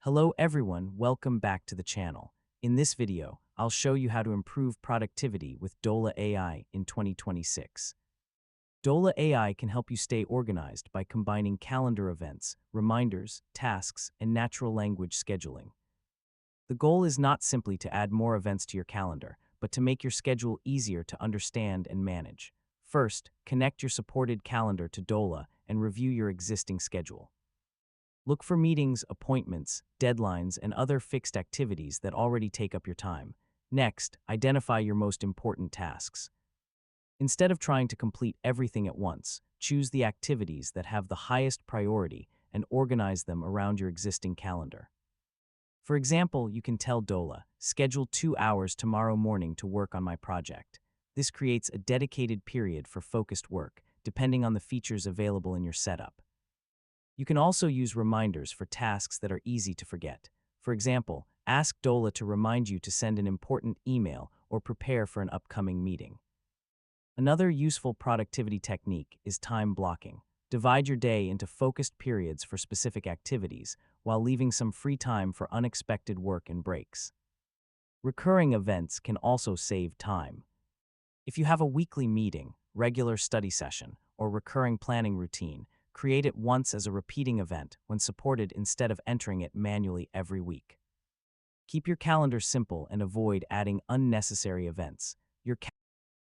Hello everyone, welcome back to the channel. In this video, I'll show you how to improve productivity with Dola AI in 2026. Dola AI can help you stay organized by combining calendar events, reminders, tasks, and natural language scheduling. The goal is not simply to add more events to your calendar, but to make your schedule easier to understand and manage. First, connect your supported calendar to Dola and review your existing schedule. Look for meetings, appointments, deadlines, and other fixed activities that already take up your time. Next, identify your most important tasks. Instead of trying to complete everything at once, choose the activities that have the highest priority and organize them around your existing calendar. For example, you can tell Dola, schedule 2 hours tomorrow morning to work on my project. This creates a dedicated period for focused work, depending on the features available in your setup. You can also use reminders for tasks that are easy to forget. For example, ask Dola to remind you to send an important email or prepare for an upcoming meeting. Another useful productivity technique is time blocking. Divide your day into focused periods for specific activities, while leaving some free time for unexpected work and breaks. Recurring events can also save time. If you have a weekly meeting, regular study session, or recurring planning routine, create it once as a repeating event when supported instead of entering it manually every week. Keep your calendar simple and avoid adding unnecessary events. Your